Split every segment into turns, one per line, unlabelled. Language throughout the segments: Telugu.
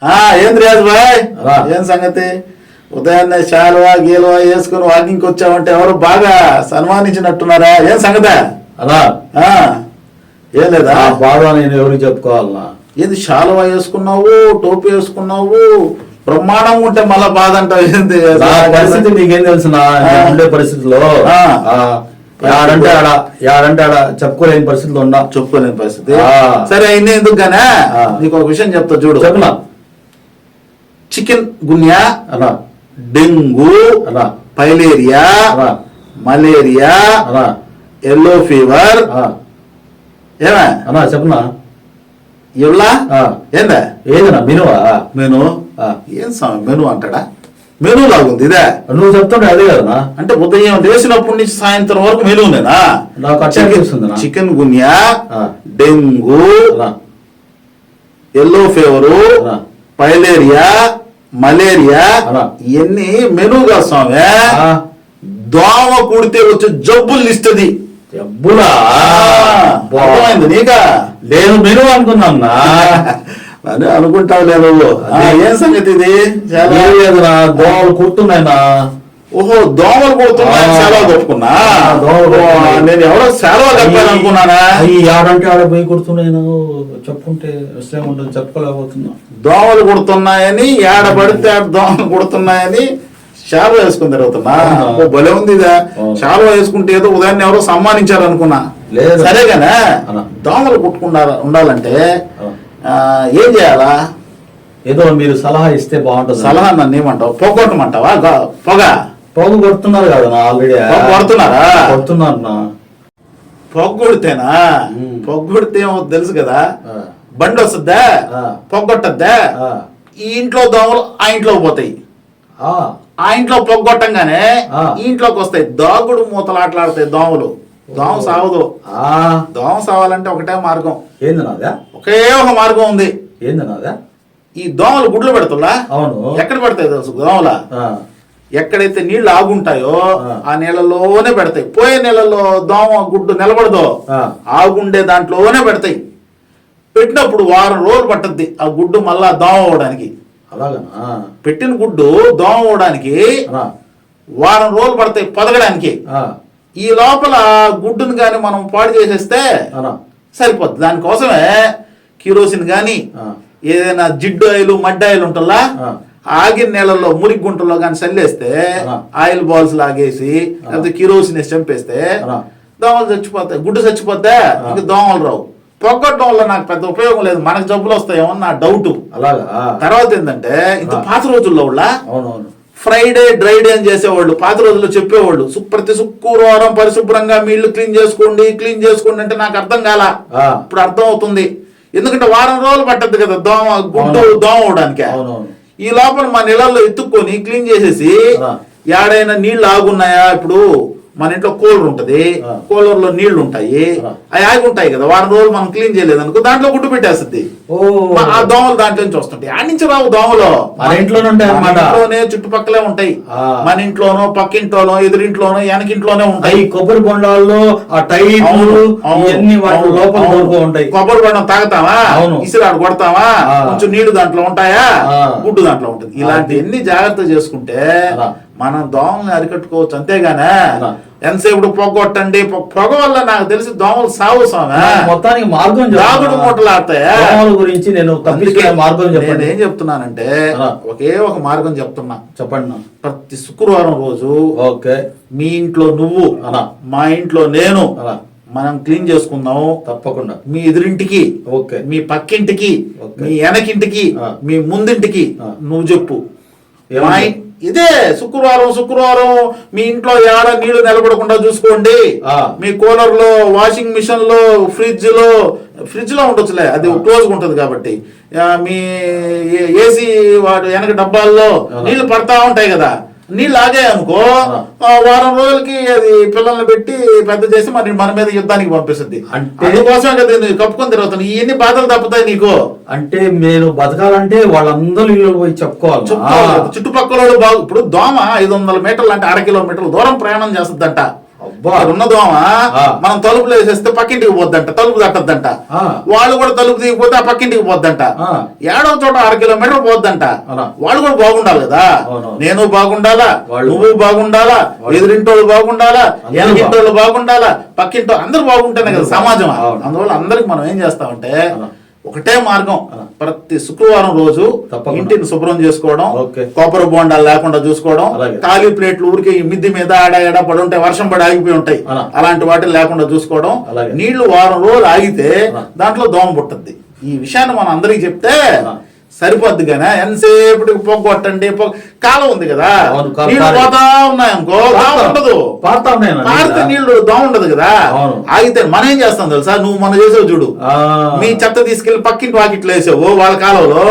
ఏంది రాజు భాయ్, ఏం సంగతి? ఉదయాన్నే శాలువా గీలువా వేసుకుని వాకింగ్కి వచ్చావంటే ఎవరు బాగా సన్మానించినట్టున్నారా? ఏం సంగతి?
అలా
ఏం లేదా
బాగా నేను ఎవరికి చెప్పుకోవాలన్నా?
ఏంది శాలువా వేసుకున్నావు, టోపీ వేసుకున్నావు, బ్రహ్మాండంగా ఉంటే మళ్ళా బాధ అంటావు? ఏంది
పరిస్థితి నీకేం తెలుసు? ఉండే పరిస్థితిలో యాడంటే ఆడ చెప్పుకోలేని పరిస్థితులు ఉన్నా.
చెప్పుకోలేని పరిస్థితి. సరే అయినా ఎందుకు గానే నీకు ఒక విషయం చెప్తా చూడు.
చెప్పనా?
Chikungunya, dengue, filaria, malaria, yellow fever,
ఏమా చెప్పనా?
ఇవ్వలా ఏందా?
ఏదన్నా మెనువా?
మెను ఏం స్వామి మెను అంటాడా? మెను లాగుంది ఇదే.
నువ్వు చెప్తుంటే అదే కదా.
అంటే ఉదయం లేచినప్పటి నుంచి సాయంత్రం వరకు మెనునేనా? Chikungunya, dengue, yellow fever, filaria, malaria, ఇవన్నీ మెనుగా స్వామి. దోమ కుడితే వచ్చే జబ్బులు ఇస్తుంది.
జబ్బులా?
అర్థమైంది నీకా?
నేను మెను అనుకున్నా.
అదే అనుకుంటావు లేదు. ఏం సంగతి ఇది?
లేదురా, దోమలు కుడుతున్నాయినా.
ఓహో, దోమలు కుడుతున్నాయి. సెలవు కప్పుకున్నా? నేను ఎవరో సెలవు కప్పాను అనుకున్నానా?
ఆడంటే ఆడ పోయి కుడుతున్నాయి. చెప్పుకుంటే విషయం ఉంటుంది, చెప్పుకోలేకపోతున్నా.
దోమలు కుడుతున్నాయని ఏడ పడితే ఆడ దోమలు కుడుతున్నాయని శాలువా వేసుకుని తిరుగుతున్నా. భలే ఉంది ఇదా. శాలువా వేసుకుంటే ఏదో ఉదయాన్నే ఎవరో సమ్మానించారు అనుకున్నా. సరేగానే దోమలు కుట్టుకుండా ఉండాలంటే ఏం చేయాలా?
ఏదో మీరు సలహా ఇస్తే బాగుంటుంది.
సలహా నన్ను ఏమంటావు? పొగొట్టమంటావా? పొగ
కొడుతున్నారు కదా ఆల్రెడీ.
కొడుతున్నారా?
కొడుతున్నారు.
పొగొడితేనా? పొగొడితే ఏమో తెలుసు కదా. బండి వస్తుందా, పొగొట్టద్దా? ఈ ఇంట్లో దోమలు ఆ ఇంట్లోకి పోతాయి. ఆ ఇంట్లో పొగొట్టంగానే ఈ ఇంట్లోకి వస్తాయి. దాగుడు మూతలాట్లాడతాయి దోమలు. దోమ సావదు. దోమ సావాలంటే ఒకటే మార్గం.
ఏంది నాదా?
ఒకే ఒక మార్గం ఉంది.
ఏంది నాదా?
ఈ దోమలు గుడ్లు పెడుతున్నా.
అవును.
ఎక్కడ పెడతాయి తెలుసు? దోమల ఎక్కడైతే నీళ్లు ఆగుంటాయో ఆ నీళ్ళలోనే పెడతాయి. పోయే నీళ్ళలో దోమ గుడ్డు నిలబడదో, ఆగుండే దాంట్లోనే పెడతాయి. పెట్టినప్పుడు వారం రోజులు పట్టద్ది ఆ గుడ్డు మళ్ళా దోమ అవడానికి.
అలాగా?
పెట్టిన గుడ్డు దోమ అవడానికి వారం రోజులు పడతాయి పొదగడానికి. ఈ లోపల గుడ్డును గాని మనం పాడు చేసేస్తే సరిపోద్ది. దానికోసమే కిరోసిన్ గాని ఏదైనా జిడ్డు ఆయిల్, మడ్డి ఆయిల్ ఉంటుందా, ఆగిన నీళ్ళలో మురికి గుంటల్లో కానీ చల్లేస్తే, ఆయిల్ బాల్స్ లాగేసి లేకపోతే కిరోసిన్ వేసి చంపేస్తే దోమలు చచ్చిపోతాయి. గుడ్డు చచ్చిపోతే ఇంక దోమలు రావు. పొగొట్టడం వల్ల నాకు పెద్ద ఉపయోగం లేదు. మనకు జబ్బులు వస్తాయేమో నా డౌట్.
అలాగా?
తర్వాత ఏంటంటే ఇంత పాత రోజుల్లో ఫ్రైడే డ్రైడే అని చేసేవాళ్ళు. పాత రోజుల్లో చెప్పేవాళ్ళు ప్రతి శుక్రవారం పరిశుభ్రంగా మీ ఇల్లు క్లీన్ చేసుకోండి అంటే నాకు అర్థం కాల. ఇప్పుడు అర్థం అవుతుంది. ఎందుకంటే వారం రోజులు పట్టద్దు కదా దోమ గుడ్డు దోమ అవడానికి. ఈ లోపల మా నీళ్ళల్లో ఎత్తుక్కొని క్లీన్ చేసేసి ఏడైనా నీళ్లు ఆగున్నాయా? ఇప్పుడు మన ఇంట్లో కూలర్ ఉంటది, కూలర్ లో నీళ్లు ఉంటాయి, అవి ఆగి ఉంటాయి కదా. వారం రోజులు మనం క్లీన్ చేయలేదు అనుకో దాంట్లో గుడ్డు పెట్టేస్తుంది. ఆ దోమలు దాంట్లో నుంచి వస్తుంటాయి. ఆ నుంచి రావు దోమలు.
మన ఇంట్లోనే
చుట్టుపక్కలే ఉంటాయి. మన ఇంట్లోనో, పక్కింట్లోనో, ఎదురింట్లోనో, వెనకింట్లోనే ఉంటాయి.
కొబ్బరి బొండాల్లో ఉంటాయి.
కొబ్బరి బొండం తాగుతావా? ఇసురాడు కొడతావా? కొంచెం నీళ్లు దాంట్లో ఉంటాయా? గుడ్డు దాంట్లో ఉంటుంది. ఇలాంటి ఎన్ని జాగ్రత్తలు చేసుకుంటే మనం దోమల్ని అరికట్టుకోవచ్చు. అంతేగానే ఎంతసేపు పొగొట్టండి. పొగ వల్ల నాకు తెలిసి దోమలు సావు స్వామి.
మొత్తానికి మార్గం
దాగుడు మూటలు ఆడతాయా
గురించి నేను మార్గం చెప్పండి.
ఏం చెప్తున్నానంటే ఒకే ఒక మార్గం చెప్తున్నా.
చెప్పండి.
ప్రతి శుక్రవారం రోజు మీ ఇంట్లో నువ్వు, మా ఇంట్లో నేను మనం క్లీన్ చేసుకుందాం.
తప్పకుండా. మీ
ఎదురింటికి, మీ పక్కింటికి, మీ వెనకింటికి, మీ ముందింటికి నువ్వు చెప్పు. ఇదే శుక్రవారం మీ ఇంట్లో ఏడ నీళ్లు నిలబడకుండా చూసుకోండి. మీ కూలర్ లో, వాషింగ్ మిషన్ లో, ఫ్రిడ్జ్ లో ఉండొచ్చులే, అది క్లోజ్ ఉంటది కాబట్టి. మీ ఏసీ వాడు వెనక డబ్బాల్లో నీళ్లు పడతా ఉంటాయి కదా. నీళ్ళు ఆగాయి అనుకో వారం రోజులకి అది పిల్లల్ని పెట్టి పెద్ద చేసి మరి మన మీద యుద్ధానికి పంపిస్తుంది. అందుకోసమే కదా నువ్వు కప్పుకొని తిరుగుతాను. ఇవన్నీ బాధలు తప్పుతాయి నీకు.
అంటే నేను బతకాలంటే వాళ్ళందరూ ఇల్లు పోయి చెప్పుకోవాలి.
చుట్టుపక్కల ఇప్పుడు దోమ 500 మీటర్లు అంటే 1.5 కిలోమీటర్ల దూరం ప్రయాణం చేస్తుందంట.
అబ్బా.
ఇక్కడ ఉన్న దోమ
ఆ.
మనం తలుపులు వేసేస్తే పక్కింటికి పోద్దంట, తలుపు తట్టద్దంట.
ఆ.
వాళ్ళు కూడా తలుపు దిగిపోతే ఆ పక్కింటికి పోద్దంట.
ఆ.
ఏడో చోట 6 కిలోమీటర్ పోద్దంట.
అలా.
వాళ్ళు కూడా బాగుండాలి కదా.
అవునవును.
నేను బాగుండాలా,
వాళ్ళు.
నువ్వు బాగుండాలా,
వాళ్ళు.
ఎదురింటోళ్ళు బాగుండాలా,
అందరూ
ఎనకింటోళ్ళు బాగుండాలా, పక్కింటో అందరూ బాగుంటేనే కదా సమాజం.
అవును.
అందువల్ల అందరికి మనం ఏం చేస్తామంటే
అలా.
ఒకటే మార్గం,
అలా.
ప్రతి శుక్రవారం రోజు
తప్పకుండా.
ఇంటిని శుభ్రం చేసుకోవడం,
ఓకే.
కొబ్బరి బోండాలు లేకుండా చూసుకోవడం,
అలాగే.
ఖాళీ ప్లేట్లు ఊరికే ఈ మిద్ది మీద ఆడ పడి ఉంటాయి, వర్షం పడి ఆగిపోయి ఉంటాయి,
అలా.
అలాంటి వాటిని లేకుండా చూసుకోవడం.
అలాగే.
నీళ్లు వారం రోజులు ఆగితే
అలా.
దాంట్లో దోమ పుట్టద్ది. ఈ విషయాన్ని మనం అందరికి చెప్తే
అలా.
సరిపోద్ది కానీ ఎంతసేపటికి పొగొట్టండి. కాలం ఉంది కదా,
అవును, కాలం.
నీళ్లు పోతా ఉన్నాయనుకో దోమ ఉండదు.
పారుతా ఉన్నాయి నా
పారితే
నీళ్ళ.
నీళ్లు దోమ ఉండదు కదా.
అవును.
ఆగితే మనం ఏం చేస్తాం తెలుసా, నువ్వు మన చేసావు చూడు,
ఆ.
మీ చెత్త తీసుకెళ్లి పక్కింటి వాకిట్లో వేసావు వాళ్ళ కాలంలో,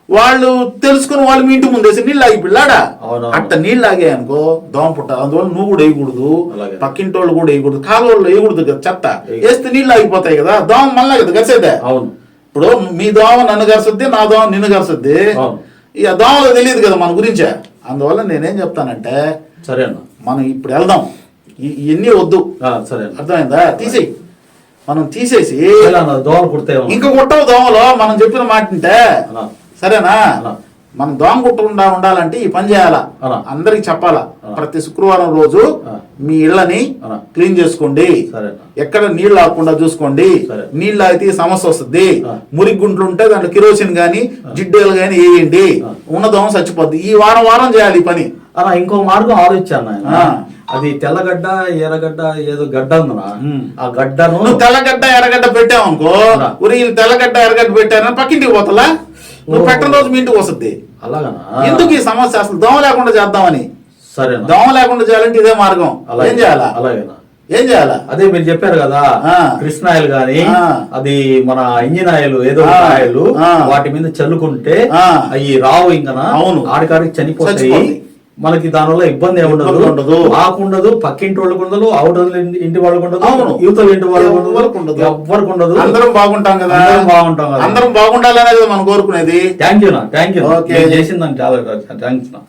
వాళ్ళు తెలుసుకుని వాళ్ళు మీ ఇంటి ముందు వేసి నీళ్ళు ఆగి పిల్లాడా.
అవును.
అట్ట నీళ్ళు ఆగాయి అనుకో దోమ పుట్ట. అందువల్ల నువ్వు కూడా వేయకూడదు,
అలాగే.
పక్కింటి వాళ్ళు కూడా వేయకూడదు, కాలువల్లో వేయకూడదు కదా చెత్త.
వేయకూడదు.
వేస్తే నీళ్ళు ఆగిపోతాయి కదా, దోమ మళ్ళా కదా గరిసేదే.
అవును.
ఇప్పుడు మీ దోమ నన్ను గరుస్తుంది, నా దోమ నిన్ను గరుస్తుంది.
అవును.
ఇక దోమలో తెలియదు కదా మన గురించే. అందువల్ల నేనేం చెప్తానంటే
సరే అన్న.
మనం ఇప్పుడు వెళ్దాం, ఇవన్నీ వద్దు,
సరే అన్న.
అర్థమైందా? తీసేయి, మనం తీసేసి
ఇలా అన్న, దోమలు కుడితే
ఇంకా కుట్టవు దోమలో మనం చెప్పిన మాట వింటే.
అలా.
సరేనా?
అలా.
మనం దోమ కుట్టకుండా ఉండాలంటే ఈ పని చేయాలా,
అలా.
అందరికి చెప్పాలా.
అలా.
ప్రతి శుక్రవారం రోజు
ఆ.
మీ ఇళ్ళని
అలా.
క్లీన్ చేసుకోండి,
సరే అన్న.
ఎక్కడ నీళ్లు ఆగకుండా చూసుకోండి.
సరే.
నీళ్ళు ఆగితే ఈ సమస్య వస్తుంది.
ఆ.
మురికి గుంట్లు ఉంటే దాంట్లో కిరోసిన్ గానీ జిడ్డేలు గానీ వేయండి,
ఆ.
ఉన్న దోమ చచ్చిపోద్ది. ఈ వారం చేయాలి ఈ పని.
అలా ఇంకో మార్గం ఆలోచించాను ఆయన.
ఆ.
అది తెల్లగడ్డ ఎర్రగడ్డ ఏదో గడ్డ ఉందనా,
ఉమ్.
ఆ గడ్డను
నువ్వు తెల్లగడ్డ ఎర్రగడ్డ పెట్టావు అనుకో,
అలా.
వీళ్ళు తెల్లగడ్డ ఎర్రగడ్డ పెట్టారని పక్కింటికి పోతలా, నువ్వు
ఓ.
పెట్టిన రోజు మీ ఇంటికి వస్తుంది.
అలాగనా?
ఎందుకు ఈ సమస్య? అసలు దోమ లేకుండా చేద్దామని.
సరే.
దోమ లేకుండా చేయాలంటే ఇదే మార్గం. ఏం చేయాలా?
అలాగేనా?
ఏం చేయాలా?
అదే మీరు చెప్పారు కదా,
ఆ.
కృష్ణ ఆయిల్ గాని
ఆ.
అది మన ఇంజిన్ ఆయిల్ ఏదో
ఆ.
ఆయిల్
ఆ.
వాటి మీద చల్లుకుంటే
ఆ.
అవి రావు ఇంకనా.
అవును.
ఆడికాడికి చనిపోతాయి.
చచ్చిపోతాయి.
మనకి దానివల్ల ఇబ్బంది
ఇబ్బంది ఉండదు.
మాకుండదు, పక్కింటి వాళ్ళకు ఉండదు, అవతల ఇంటి వాళ్ళకు ఉండదు,
అవును.
యువతల ఇంటి వాళ్ళకు
ఎవ్వరికి ఉండదు.
ఎవ్వరికి ఉండదు.
అందరం బాగుంటాం కదా.
అందరం బాగుంటాం కదా.
అందరం బాగుండాలనే కదా మనం కోరుకునేది.
థ్యాంక్ యూ నా, థ్యాంక్ యూ.
ఓకే.
మీరు చేసిందని చాలా థ్యాంక్స్ నా.